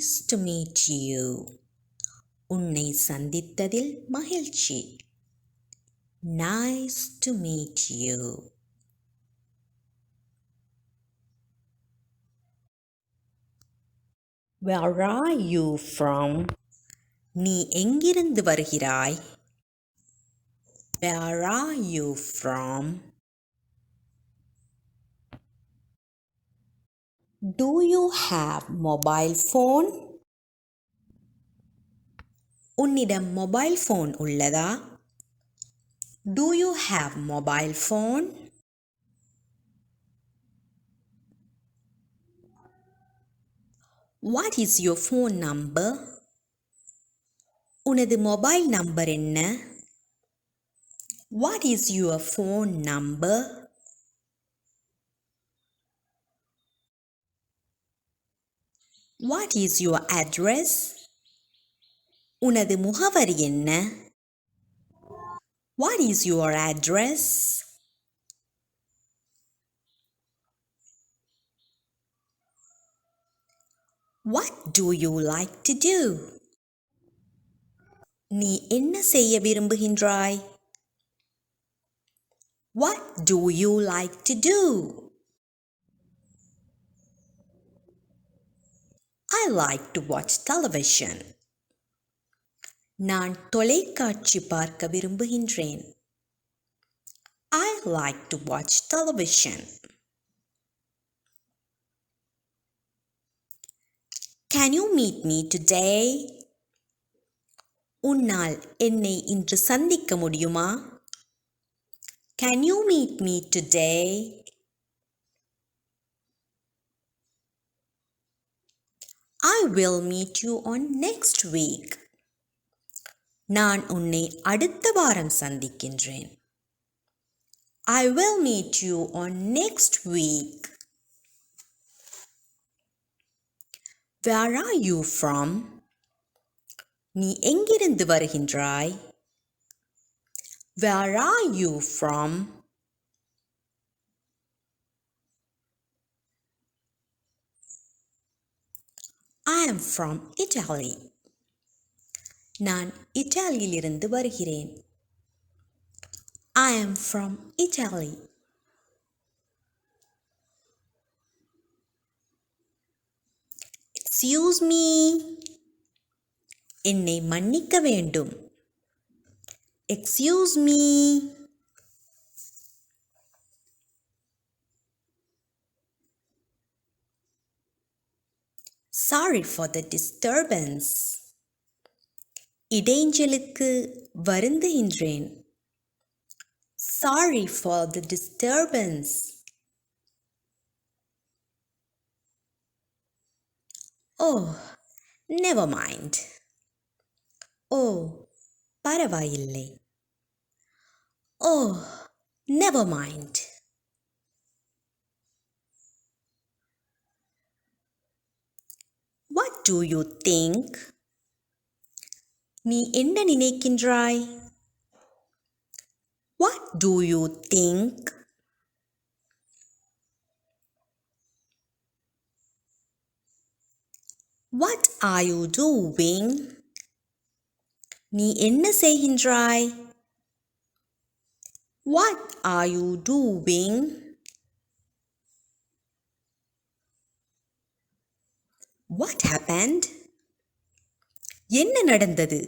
Nice to meet you. உன்னை சந்தித்ததில் மகிழ்ச்சி. Nice to meet you. Where are you from? நீ எங்கிருந்து வருகிறாய்? Where are you from? Do you have mobile phone? உன்னிடம் mobile phone உள்ளதா? Do you have mobile phone? What is your phone number? உனது mobile number என்ன? What is your phone number? What is your address? உனது முகவரி என்ன? What is your address? What do you like to do? நீ என்ன செய்ய விரும்புகின்றாய்? What do you like to do? I like to watch television. நான் தொலைக்காட்சி பார்க்க விரும்புகின்றேன். I like to watch television. Can you meet me today? உன்னால் என்னை இன்று சந்திக்க முடியுமா? Can you meet me today? I will meet you on next week. நான் உன்னை அடுத்த வாரம் சந்திக்கின்றேன். I will meet you on next week. Where are you from? நீ எங்கிருந்து வருகின்றாய்? Where are you from? I am from Italy. நான் இத்தாலியிலிருந்து வருகிறேன். I am from Italy. Excuse me. என்னை மன்னிக்க வேண்டும். Excuse me. Sorry for the disturbance. இடைஞ்சலுக்கு வருந்துகின்றேன். Sorry for the disturbance. Oh, never mind. Oh, பரவாயில்லை. Oh, never mind. What do you think? நீ என்ன நினைக்கின்றாய்? What do you think? What are you doing? நீ என்ன செய்கின்றாய்? What are you doing? What happened? என்ன நடந்தது?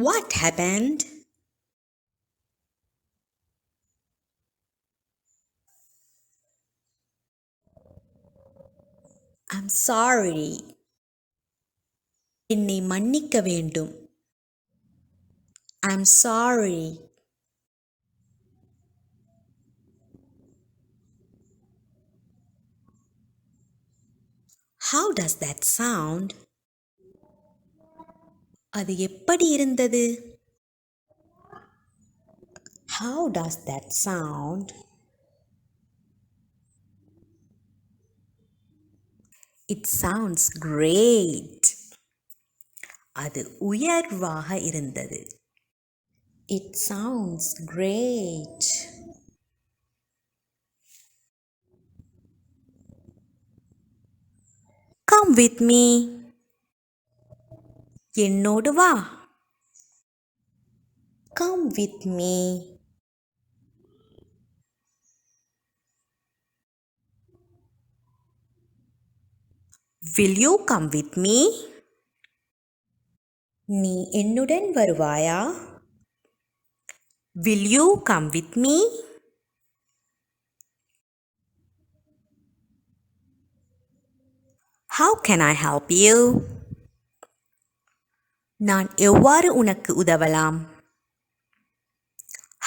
What happened? I'm sorry. என்னை மன்னிக்க வேண்டும். I'm sorry. How does that sound? அது எப்படி இருந்தது? How does that sound? It sounds great. அது உயர்வாக இருந்தது. It sounds great. Come with me. என்னோடு வா. Come with me. Will you come with me? நீ என்னுடன் வருவாயா? Will you come with me? How can I help you? நான் எவ்வாறு உனக்கு உதவலாம்?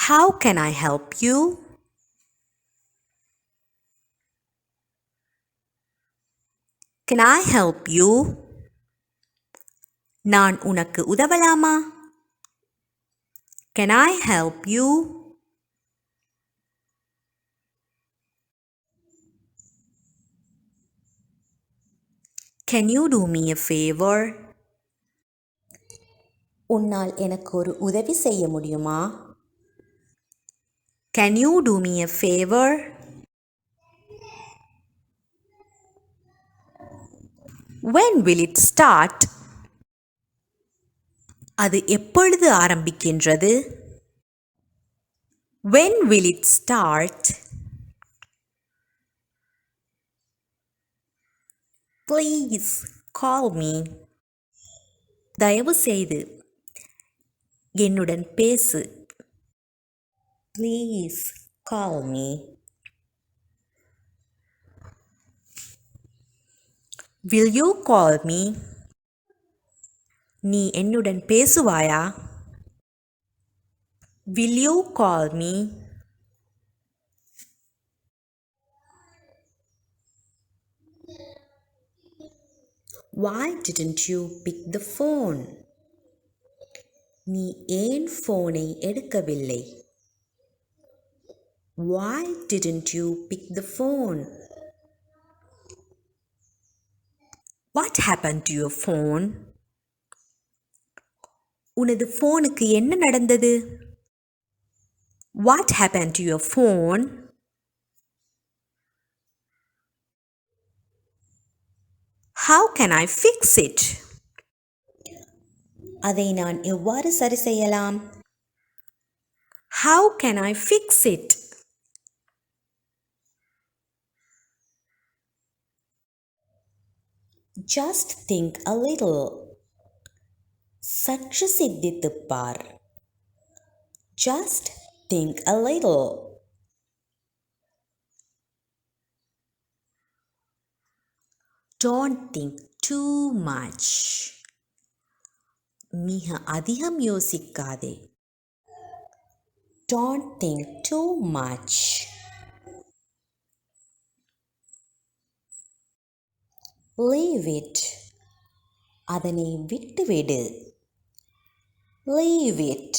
How can I help you? Can I help you? நான் உனக்கு உதவலாமா? Can I help you? Can you do me a favor? உன்னால் எனக்கு ஒரு உதவி செய்ய முடியுமா? Can you do me a favor? When will it start? அது எப்பொழுது ஆரம்பிக்கின்றது? When will it start? Please call me. தயவு செய்து என்னுடன் பேசு. Please call me. Will you call me? நீ என்னுடன் பேசுவாயா? Will you call me? Why didn't you pick the phone? நீ ஏன் ஃபோனை எடுக்கவில்லை? Why didn't you pick the phone? What happened to your phone? உனது ஃபோனுக்கு என்ன நடந்தது? What happened to your phone? How can I fix it? அதை நான் எவ்வாறு சரி செய்யலாம்? How can I fix it? Just think a little. சற்று சிந்தித்துப் பார். Just think a little. Don't think too much. மிக அதிகம் யோசிக்காதே. Don't think too much. Leave it. அதனை விட்டுவிடு. Leave it.